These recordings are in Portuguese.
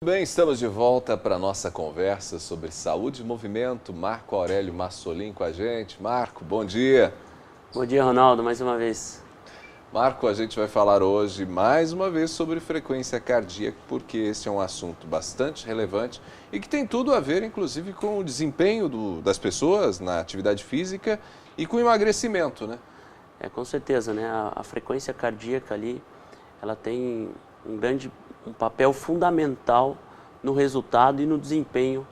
Bem, estamos de volta para a nossa conversa sobre saúde e movimento. Marco Aurélio Massolin com a gente. Marco, bom dia. Bom dia, Ronaldo, mais uma vez. Marco, a gente vai falar hoje mais uma vez sobre frequência cardíaca, porque esse é um assunto bastante relevante e que tem tudo a ver, inclusive, com o desempenho das pessoas na atividade física e com o emagrecimento, né? Com certeza, né? A frequência cardíaca ali, ela tem um papel fundamental no resultado e no desempenho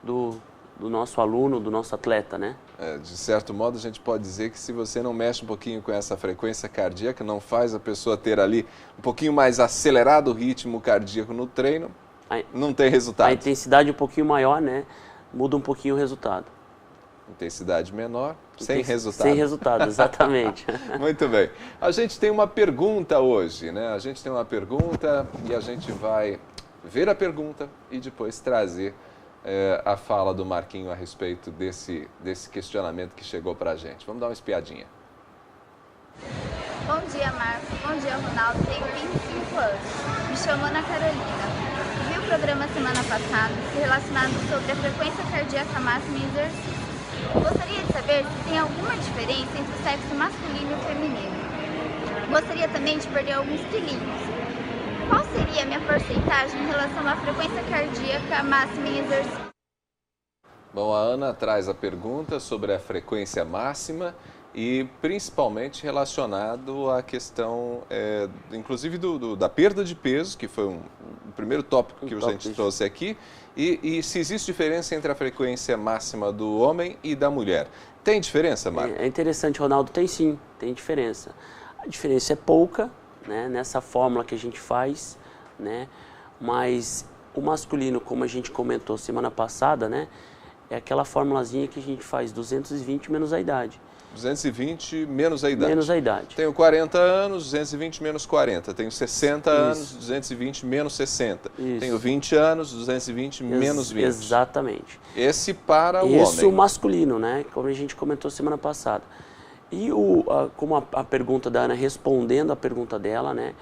do nosso aluno, do nosso atleta, né? De certo modo, a gente pode dizer que se você não mexe um pouquinho com essa frequência cardíaca, não faz a pessoa ter ali um pouquinho mais acelerado o ritmo cardíaco no treino, não tem resultado. A intensidade um pouquinho maior, né? Muda um pouquinho o resultado. Intensidade menor, sem resultado. Sem resultado, exatamente. Muito bem. A gente tem uma pergunta hoje, né? A gente tem uma pergunta e a gente vai ver a pergunta e depois trazer a fala do Marquinho a respeito desse questionamento que chegou pra gente. Vamos dar uma espiadinha. Bom dia, Marcos. Bom dia, Ronaldo. Tenho 25 anos. Me chamo Ana Carolina. Vi o programa semana passada relacionado sobre a frequência cardíaca máxima e exercício. Gostaria de saber se tem alguma diferença entre o sexo masculino e o feminino. Gostaria também de perder alguns quilinhos. Qual seria a minha porcentagem em relação à frequência cardíaca máxima em exercício? Bom, a Ana traz a pergunta sobre a frequência máxima e principalmente relacionado à questão, inclusive, da perda de peso, que foi o primeiro tópico que a gente trouxe aqui, e se existe diferença entre a frequência máxima do homem e da mulher. Tem diferença, Marco? É interessante, Ronaldo, tem sim, tem diferença. A diferença é pouca, né, nessa fórmula que a gente faz, né, mas o masculino, como a gente comentou semana passada, né, é aquela formulazinha que a gente faz 220 menos a idade. 220 menos a idade. Menos a idade. Tenho 40 anos, 220 menos 40. Tenho 60 anos, 220 menos 60. Isso. Tenho 20 anos, 220 menos 20. Exatamente. Esse para o homem. Esse o masculino, né? Como a gente comentou semana passada. E como a pergunta da Ana, respondendo a pergunta dela, né?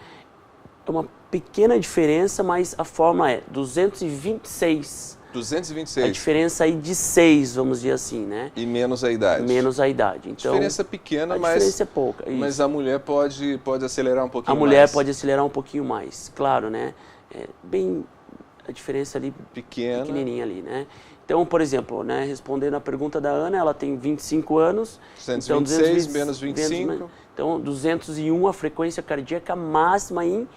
É uma pequena diferença, mas a fórmula é 226. 226. A diferença aí de 6, vamos dizer assim, né? E menos a idade. Menos a idade. Então, diferença pequena, a diferença é pouca. Isso. Mas a mulher pode acelerar um pouquinho mais. A mulher pode acelerar um pouquinho mais, claro, né? A diferença ali pequenininha ali, né? Então, por exemplo, né, respondendo a pergunta da Ana, ela tem 25 anos. 226 então, menos 25. Então, 201 a frequência cardíaca máxima em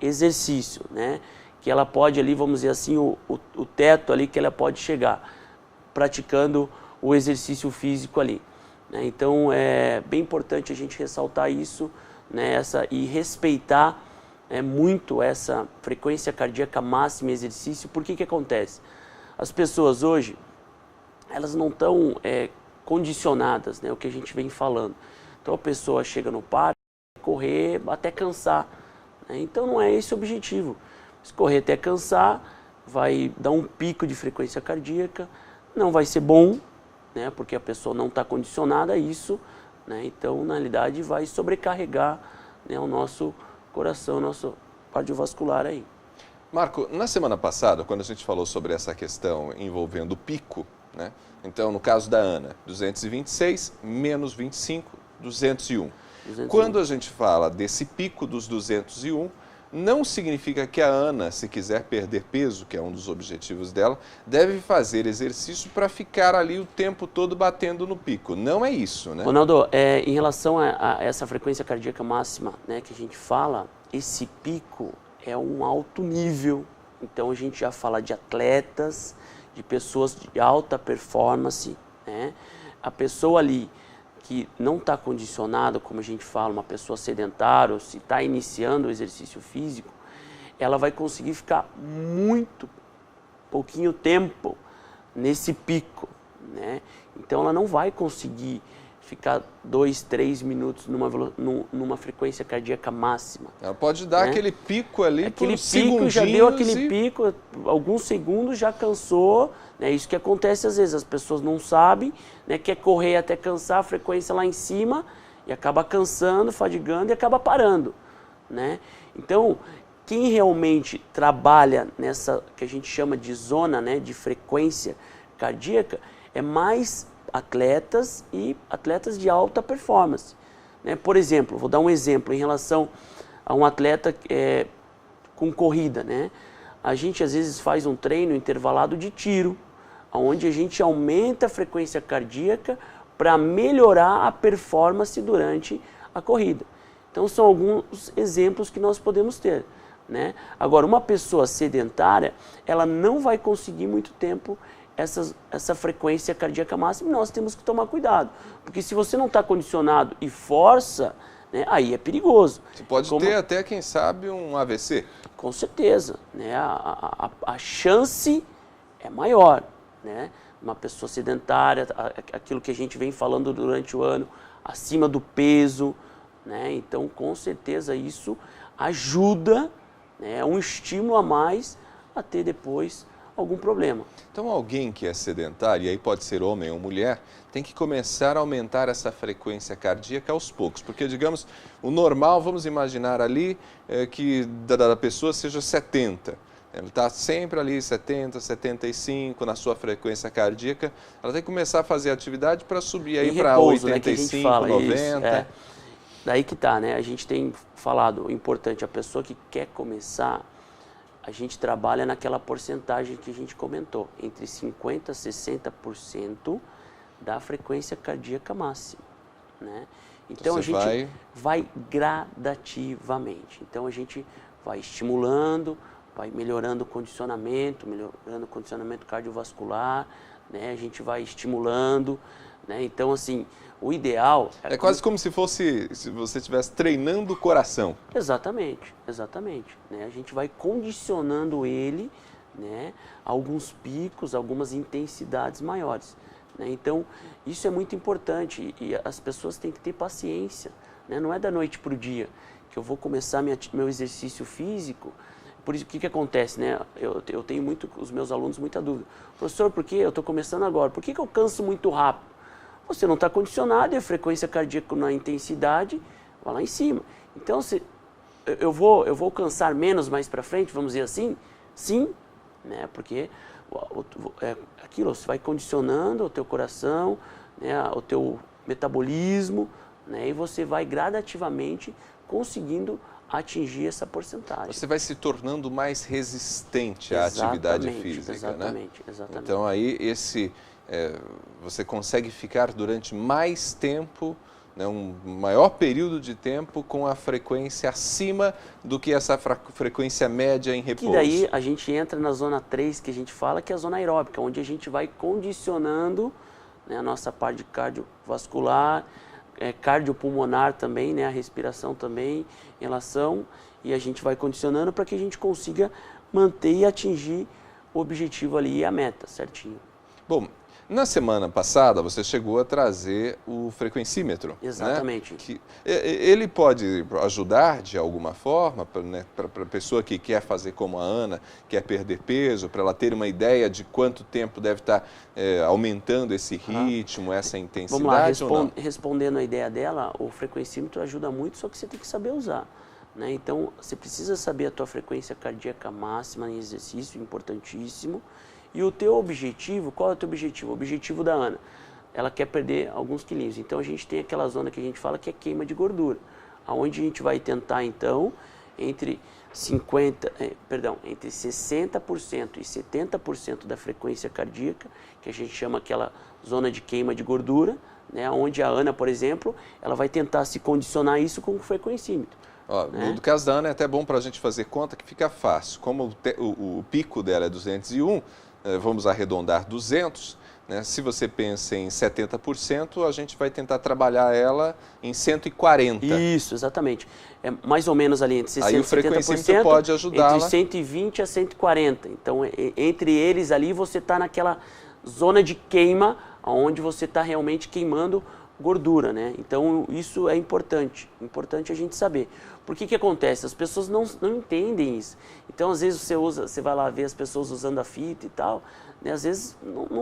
exercício, né? Que ela pode ali, vamos dizer assim, o teto ali que ela pode chegar, praticando o exercício físico ali, né? Então, é bem importante a gente ressaltar isso, né, e respeitar muito essa frequência cardíaca máxima em exercício. Por que acontece? As pessoas hoje, elas não estão condicionadas, né, o que a gente vem falando. Então, a pessoa chega no parque, correr até cansar, né? Então, não é esse o objetivo. Se correr até cansar, vai dar um pico de frequência cardíaca, não vai ser bom, né, porque a pessoa não está condicionada a isso, né? Então, na realidade, vai sobrecarregar, né, o nosso coração, o nosso cardiovascular aí. Marco, na semana passada, quando a gente falou sobre essa questão envolvendo o pico, né? Então, no caso da Ana, 226 menos 25, 201. 201. Quando a gente fala desse pico dos 201, não significa que a Ana, se quiser perder peso, que é um dos objetivos dela, deve fazer exercício para ficar ali o tempo todo batendo no pico. Não é isso, né? Ronaldo, em relação a essa frequência cardíaca máxima, né, que a gente fala, esse pico é um alto nível. Então, a gente já fala de atletas, de pessoas de alta performance, né? A pessoa ali que não está condicionada, como a gente fala, uma pessoa sedentária, ou se está iniciando o exercício físico, ela vai conseguir ficar muito pouquinho tempo nesse pico, né? Então, ela não vai conseguir ficar 2, 3 minutos numa frequência cardíaca máxima. Ela pode dar, né, aquele pico ali por segundinhos. Já deu aquele pico, alguns segundos já cansou, né? Isso que acontece às vezes, as pessoas não sabem, né, quer correr até cansar, a frequência lá em cima, e acaba cansando, fadigando e acaba parando, né? Então, quem realmente trabalha nessa que a gente chama de zona, né, de frequência cardíaca, é mais atletas e atletas de alta performance, né? Por exemplo, vou dar um exemplo em relação a um atleta com corrida, né? A gente às vezes faz um treino intervalado de tiro, onde a gente aumenta a frequência cardíaca para melhorar a performance durante a corrida. Então são alguns exemplos que nós podemos ter, né? Agora, uma pessoa sedentária, ela não vai conseguir muito tempo essa frequência cardíaca máxima, e nós temos que tomar cuidado, porque se você não está condicionado e força, né, aí é perigoso. Você pode ter até, quem sabe, um AVC. Com certeza, né? A chance é maior, né? Uma pessoa sedentária, aquilo que a gente vem falando durante o ano, acima do peso, né? Então, com certeza, isso ajuda, né? É um estímulo a mais a ter depois algum problema. Então, alguém que é sedentário, e aí pode ser homem ou mulher, tem que começar a aumentar essa frequência cardíaca aos poucos. Porque, digamos, o normal, vamos imaginar ali, que da pessoa seja 70. Ela está sempre ali 70, 75 na sua frequência cardíaca. Ela tem que começar a fazer atividade para subir aí para 85, né, fala, 90. Isso, daí que tá, né? A gente tem falado, importante, a pessoa que quer começar, a gente trabalha naquela porcentagem que a gente comentou, entre 50% a 60% da frequência cardíaca máxima, né? Então a gente vai gradativamente. Então a gente vai estimulando, vai melhorando o condicionamento cardiovascular, né? A gente vai estimulando, né? Então, assim, o ideal... É quase como se você estivesse treinando o coração. Exatamente, exatamente, né? A gente vai condicionando ele, né, a alguns picos, algumas intensidades maiores, né? Então, isso é muito importante e as pessoas têm que ter paciência, né? Não é da noite para o dia que eu vou começar meu exercício físico. Por isso, o que acontece, né? Eu tenho os meus alunos muita dúvida. Professor, por que eu estou começando agora? Por que eu canso muito rápido? Você não está condicionado e a frequência cardíaca na intensidade vai lá em cima. Então, eu vou cansar menos mais para frente, vamos dizer assim? Sim, né? Porque aquilo, você vai condicionando o teu coração, né, o teu metabolismo, né, e você vai gradativamente conseguindo atingir essa porcentagem. Você vai se tornando mais resistente à atividade física, exatamente, né? Exatamente. Então aí você consegue ficar durante mais tempo, né, um maior período de tempo com a frequência acima do que essa frequência média em repouso. Que daí a gente entra na zona 3 que a gente fala, que é a zona aeróbica, onde a gente vai condicionando, né, a nossa parte cardiovascular, cardiopulmonar também, né, a respiração também, em relação, e a gente vai condicionando para que a gente consiga manter e atingir o objetivo ali e a meta, certinho. Bom, na semana passada você chegou a trazer o frequencímetro. Exatamente. Né? Ele pode ajudar de alguma forma para, né, a pessoa que quer fazer como a Ana, quer perder peso, para ela ter uma ideia de quanto tempo deve estar aumentando esse ritmo, essa intensidade. Vamos lá, respondendo a ideia dela, o frequencímetro ajuda muito, só que você tem que saber usar, né? Então, você precisa saber a tua frequência cardíaca máxima em exercício, importantíssimo. E o teu objetivo, qual é o teu objetivo? O objetivo da Ana, ela quer perder alguns quilinhos. Então, a gente tem aquela zona que a gente fala que é queima de gordura, onde a gente vai tentar, então, entre 60% e 70% da frequência cardíaca, que a gente chama aquela zona de queima de gordura, né? Onde a Ana, por exemplo, ela vai tentar se condicionar isso com o frequencímetro. Né? No caso da Ana é até bom para a gente fazer conta que fica fácil. Como o pico dela é 201, vamos arredondar 200, né? Se você pensa em 70%, a gente vai tentar trabalhar ela em 140. Isso, exatamente. É mais ou menos ali entre 60% Aí o frequencímetro pode ajudá-la. Entre 120 a 140. Então, entre eles ali, você está naquela zona de queima, onde você está realmente queimando gordura, né? Então, isso é importante a gente saber. Por que acontece? As pessoas não entendem isso. Então, às vezes, você vai lá ver as pessoas usando a fita e tal, né? Às vezes, não